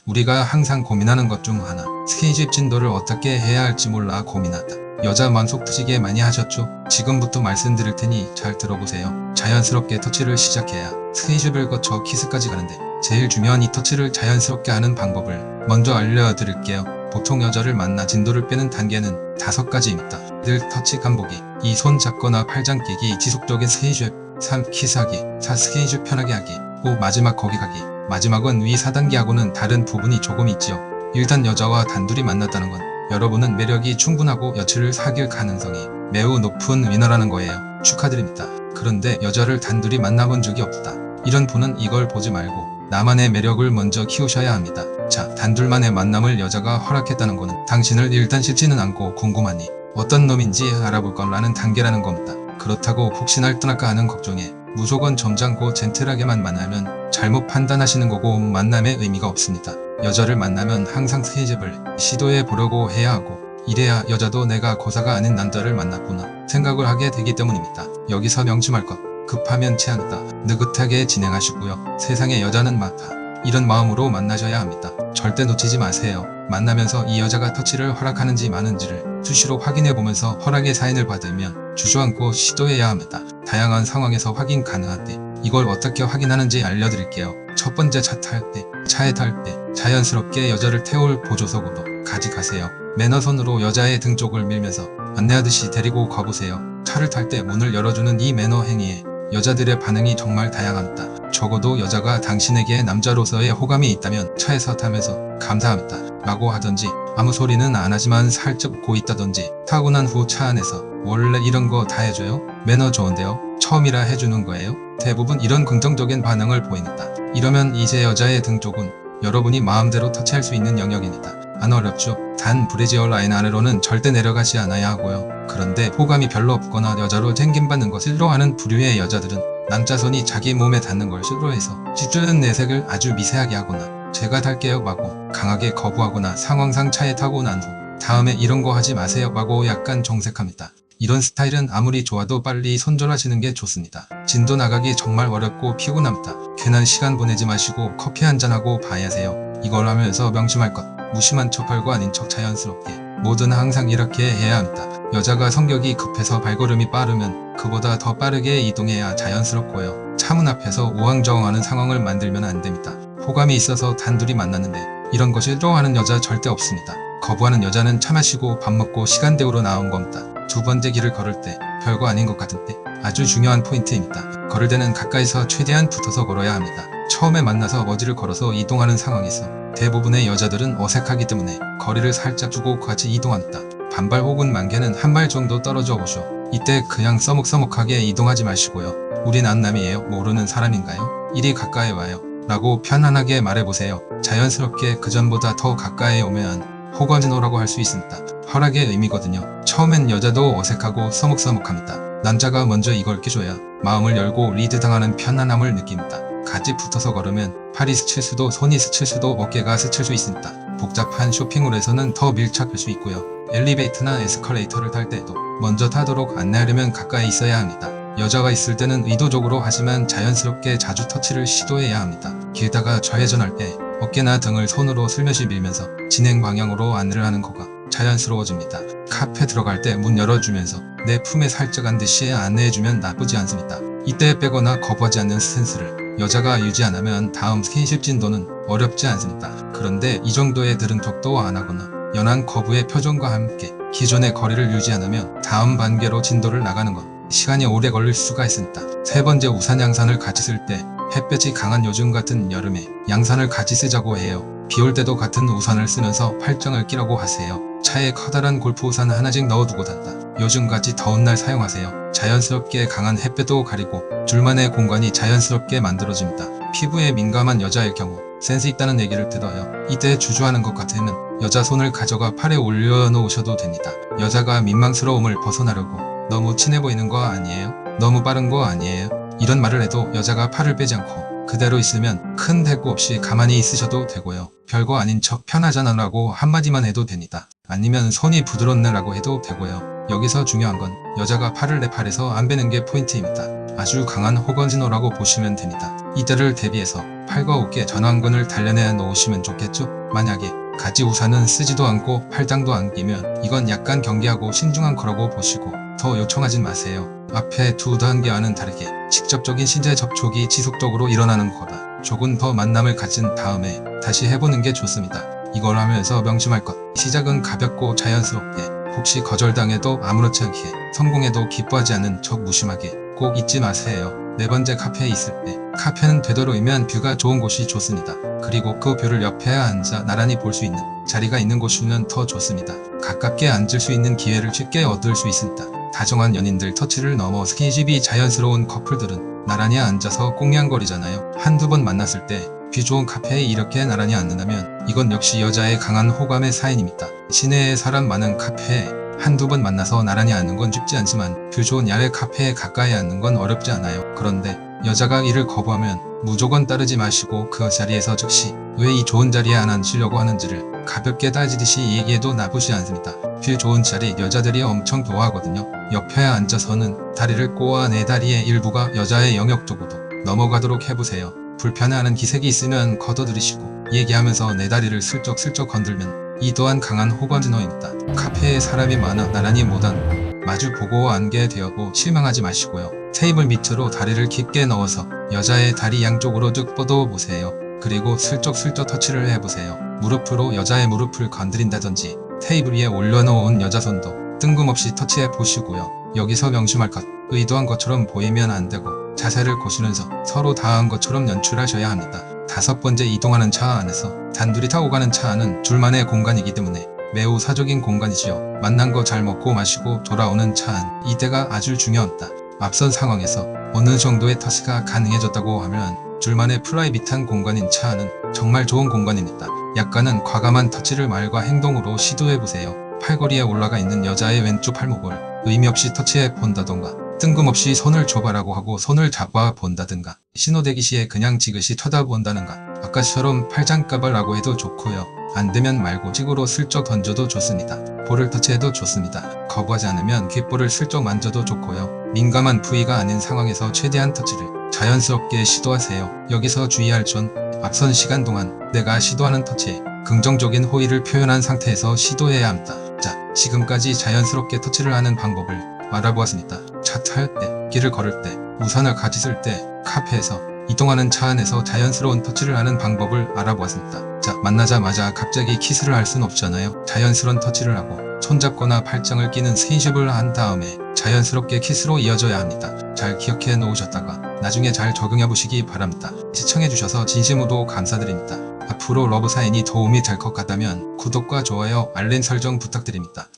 우리가 항상 고민하는 것 중 하나, 스킨십 진도를 어떻게 해야 할지 몰라 고민하다. 여자 마음속 푸시게 많이 하셨죠? 지금부터 말씀드릴 테니 잘 들어보세요. 자연스럽게 터치를 시작해야 스킨십을 거쳐 키스까지 가는데 제일 중요한 이 터치를 자연스럽게 하는 방법을 먼저 알려드릴게요. 보통 여자를 만나 진도를 빼는 단계는 5가지입니다. 1. 터치 간보기, 2. 손 잡거나 팔짱 끼기, 지속적인 스킨십, 3. 키스하기, 4. 스킨십 편하게 하기, 5. 마지막 거기 가기. 마지막은 위 4단계하고는 다른 부분이 조금 있지요. 일단 여자와 단둘이 만났다는 건 여러분은 매력이 충분하고 여친을 사귈 가능성이 매우 높은 위너라는 거예요. 축하드립니다. 그런데 여자를 단둘이 만나본 적이 없다. 이런 분은 이걸 보지 말고 나만의 매력을 먼저 키우셔야 합니다. 자, 단둘만의 만남을 여자가 허락했다는 거는 당신을 일단 싫지는 않고 궁금하니 어떤 놈인지 알아볼 거라는 단계라는 겁니다. 그렇다고 혹시나 떠날까 하는 걱정에 무조건 점잖고 젠틀하게만 만나면 잘못 판단하시는 거고 만남의 의미가 없습니다. 여자를 만나면 항상 스킨십을 시도해 보려고 해야 하고 이래야 여자도 내가 고사가 아닌 남자를 만났구나 생각을 하게 되기 때문입니다. 여기서 명심할 것, 급하면 체한다. 느긋하게 진행하시고요. 세상에 여자는 많다. 이런 마음으로 만나셔야 합니다. 절대 놓치지 마세요. 만나면서 이 여자가 터치를 허락하는지 마는지를 수시로 확인해보면서 허락의 사인을 받으면 주저앉고 시도해야 합니다. 다양한 상황에서 확인 가능한데 이걸 어떻게 확인하는지 알려드릴게요. 첫 번째, 차 탈 때, 차에 탈 때 자연스럽게 여자를 태울 보조석으로 가져가세요. 매너손으로 여자의 등 쪽을 밀면서 안내하듯이 데리고 가보세요. 차를 탈 때 문을 열어주는 이 매너 행위에 여자들의 반응이 정말 다양합니다. 적어도 여자가 당신에게 남자로서의 호감이 있다면 차에서 타면서 감사합니다 라고 하던지 아무 소리는 안 하지만 살짝 웃고 있다던지 타고 난 후 차 안에서 원래 이런 거 다 해줘요? 매너 좋은데요? 처음이라 해주는 거예요? 대부분 이런 긍정적인 반응을 보입니다. 이러면 이제 여자의 등 쪽은 여러분이 마음대로 터치할 수 있는 영역입니다. 안 어렵죠? 단 브래지어 라인 아래로는 절대 내려가지 않아야 하고요. 그런데 호감이 별로 없거나 여자로 챙김받는 것을 싫어하는 부류의 여자들은 남자 손이 자기 몸에 닿는 걸 싫어해서 찢어진 내색을 아주 미세하게 하거나 제가 탈게요 라고 강하게 거부하거나 상황상 차에 타고 난 후 다음에 이런 거 하지 마세요 라고 약간 정색합니다. 이런 스타일은 아무리 좋아도 빨리 손절하시는 게 좋습니다. 진도 나가기 정말 어렵고 피곤합니다. 괜한 시간 보내지 마시고 커피 한잔하고 봐야세요. 이걸 하면서 명심할 것, 무심한 척 별거 아닌 척 자연스럽게 뭐든 항상 이렇게 해야 합니다. 여자가 성격이 급해서 발걸음이 빠르면 그보다 더 빠르게 이동해야 자연스럽고요. 차 문 앞에서 우왕좌왕하는 상황을 만들면 안 됩니다. 호감이 있어서 단둘이 만났는데 이런 것을 싫어하는 여자 절대 없습니다. 거부하는 여자는 차 마시고 밥 먹고 시간 때우러 나온 겁니다. 두 번째, 길을 걸을 때 별거 아닌 것 같은데 아주 중요한 포인트입니다. 걸을 때는 가까이서 최대한 붙어서 걸어야 합니다. 처음에 만나서 어디를 걸어서 이동하는 상황에서 대부분의 여자들은 어색하기 때문에 거리를 살짝 두고 같이 이동합니다. 반발 혹은 만개는 한 발 정도 떨어져 오죠. 이때 그냥 써먹써먹하게 이동하지 마시고요. 우린 안남이에요. 모르는 사람인가요? 이리 가까이 와요 라고 편안하게 말해보세요. 자연스럽게 그전보다 더 가까이 오면 호감진호라고 할 수 있습니다. 허락의 의미거든요. 처음엔 여자도 어색하고 서먹서먹합니다. 남자가 먼저 이걸 깨줘야 마음을 열고 리드당하는 편안함을 느낍니다. 같이 붙어서 걸으면 팔이 스칠 수도 손이 스칠 수도 어깨가 스칠 수 있습니다. 복잡한 쇼핑몰에서는 더 밀착할 수 있고요. 엘리베이터나 에스컬레이터를 탈 때도 먼저 타도록 안내하려면 가까이 있어야 합니다. 여자가 있을 때는 의도적으로 하지만 자연스럽게 자주 터치를 시도해야 합니다. 길다가 좌회전할 때 어깨나 등을 손으로 슬며시 밀면서 진행 방향으로 안내를 하는 거가 자연스러워집니다. 카페 들어갈 때 문 열어주면서 내 품에 살짝 안듯이 안내해주면 나쁘지 않습니다. 이때 빼거나 거부하지 않는 스탠스를 여자가 유지 안 하면 다음 스킨십 진도는 어렵지 않습니다. 그런데 이 정도의 들은 척도 안 하거나 연한 거부의 표정과 함께 기존의 거리를 유지 안 하면 다음 단계로 진도를 나가는 것, 시간이 오래 걸릴 수가 있습니다. 세 번째, 우산 양산을 같이 쓸 때 햇볕이 강한 요즘 같은 여름에 양산을 같이 쓰자고 해요. 비 올 때도 같은 우산을 쓰면서 팔짱을 끼라고 하세요. 차에 커다란 골프 우산 하나씩 넣어두고 단다. 요즘같이 더운 날 사용하세요. 자연스럽게 강한 햇볕도 가리고 둘만의 공간이 자연스럽게 만들어집니다. 피부에 민감한 여자일 경우 센스 있다는 얘기를 들어요. 이때 주저하는 것 같으면 여자 손을 가져가 팔에 올려놓으셔도 됩니다. 여자가 민망스러움을 벗어나려고 너무 친해 보이는 거 아니에요? 너무 빠른 거 아니에요? 이런 말을 해도 여자가 팔을 빼지 않고 그대로 있으면 큰 대꾸 없이 가만히 있으셔도 되고요. 별거 아닌 척 편하잖아 라고 한마디만 해도 됩니다. 아니면 손이 부드럽네 라고 해도 되고요. 여기서 중요한 건 여자가 팔을 내 팔에서 안 빼는 게 포인트입니다. 아주 강한 호건진호라고 보시면 됩니다. 이때를 대비해서 팔과 어깨 전완근을 단련해 놓으시면 좋겠죠? 만약에 가지 우산은 쓰지도 않고 팔당도 안 끼면 이건 약간 경계하고 신중한 거라고 보시고 더 요청하진 마세요. 앞에 두 단계와는 다르게 직접적인 신체 접촉이 지속적으로 일어나는 거라 조금 더 만남을 가진 다음에 다시 해보는 게 좋습니다. 이걸 하면서 명심할 것, 시작은 가볍고 자연스럽게, 혹시 거절당해도 아무렇지 않게, 성공해도 기뻐하지 않는 척 무심하게 꼭 잊지 마세요. 네 번째, 카페에 있을 때. 카페는 되도록이면 뷰가 좋은 곳이 좋습니다. 그리고 그 뷰를 옆에 앉아 나란히 볼 수 있는 자리가 있는 곳이면 더 좋습니다. 가깝게 앉을 수 있는 기회를 쉽게 얻을 수 있습니다. 다정한 연인들 터치를 넘어 스킨십이 자연스러운 커플들은 나란히 앉아서 꽁냥거리잖아요. 한두 번 만났을 때 뷰 좋은 카페에 이렇게 나란히 앉는다면 이건 역시 여자의 강한 호감의 사인입니다. 시내에 사람 많은 카페에 한두 번 만나서 나란히 앉는 건 쉽지 않지만 뷰 좋은 야외 카페에 가까이 앉는 건 어렵지 않아요. 그런데 여자가 이를 거부하면 무조건 따르지 마시고 그 자리에서 즉시 왜 이 좋은 자리에 안 앉으려고 하는지를 가볍게 따지듯이 얘기해도 나쁘지 않습니다. 뷰 좋은 자리 여자들이 엄청 좋아하거든요. 옆에 앉아서는 다리를 꼬아 내 다리의 일부가 여자의 영역 쪽으로 넘어가도록 해보세요. 불편해하는 기색이 있으면 걷어들이시고 얘기하면서 내 다리를 슬쩍슬쩍 건들면 이 또한 강한 호감진호입니다. 카페에 사람이 많아 나란히 못 앉고 마주 보고 앉게 되어도 실망하지 마시고요. 테이블 밑으로 다리를 깊게 넣어서 여자의 다리 양쪽으로 쭉 뻗어보세요. 그리고 슬쩍슬쩍 터치를 해보세요. 무릎으로 여자의 무릎을 건드린다든지 테이블 위에 올려놓은 여자 손도 뜬금없이 터치해 보시고요. 여기서 명심할 것, 의도한 것처럼 보이면 안 되고 자세를 고시면서 서로 다한 것처럼 연출하셔야 합니다. 다섯 번째, 이동하는 차 안에서. 단둘이 타고 가는 차 안은 둘만의 공간이기 때문에 매우 사적인 공간이지요. 만난 거 잘 먹고 마시고 돌아오는 차 안, 이때가 아주 중요합니다. 앞선 상황에서 어느 정도의 터치가 가능해졌다고 하면 둘만의 프라이빗한 공간인 차 안은 정말 좋은 공간입니다. 약간은 과감한 터치를 말과 행동으로 시도해보세요. 팔걸이에 올라가 있는 여자의 왼쪽 팔목을 의미 없이 터치해 본다던가 뜬금없이 손을 줘봐라고 하고 손을 잡아 본다든가 신호대기 시에 그냥 지그시 쳐다본다든가 아까처럼 팔짱까발라고 해도 좋고요. 안되면 말고 찍으로 슬쩍 던져도 좋습니다. 볼을 터치해도 좋습니다. 거부하지 않으면 귓볼을 슬쩍 만져도 좋고요. 민감한 부위가 아닌 상황에서 최대한 터치를 자연스럽게 시도하세요. 여기서 주의할 점, 앞선 시간 동안 내가 시도하는 터치에 긍정적인 호의를 표현한 상태에서 시도해야 합니다. 자, 지금까지 자연스럽게 터치를 하는 방법을 알아보았습니다. 차 탈 때, 길을 걸을 때, 우산을 같이 쓸 때, 카페에서, 이동하는 차 안에서 자연스러운 터치를 하는 방법을 알아보았습니다. 자, 만나자마자 갑자기 키스를 할 순 없잖아요. 자연스러운 터치를 하고 손잡거나 팔짱을 끼는 스킨십을 한 다음에 자연스럽게 키스로 이어져야 합니다. 잘 기억해 놓으셨다가 나중에 잘 적용해 보시기 바랍니다. 시청해주셔서 진심으로 감사드립니다. 앞으로 러브사연이 도움이 될 것 같다면 구독과 좋아요, 알림 설정 부탁드립니다.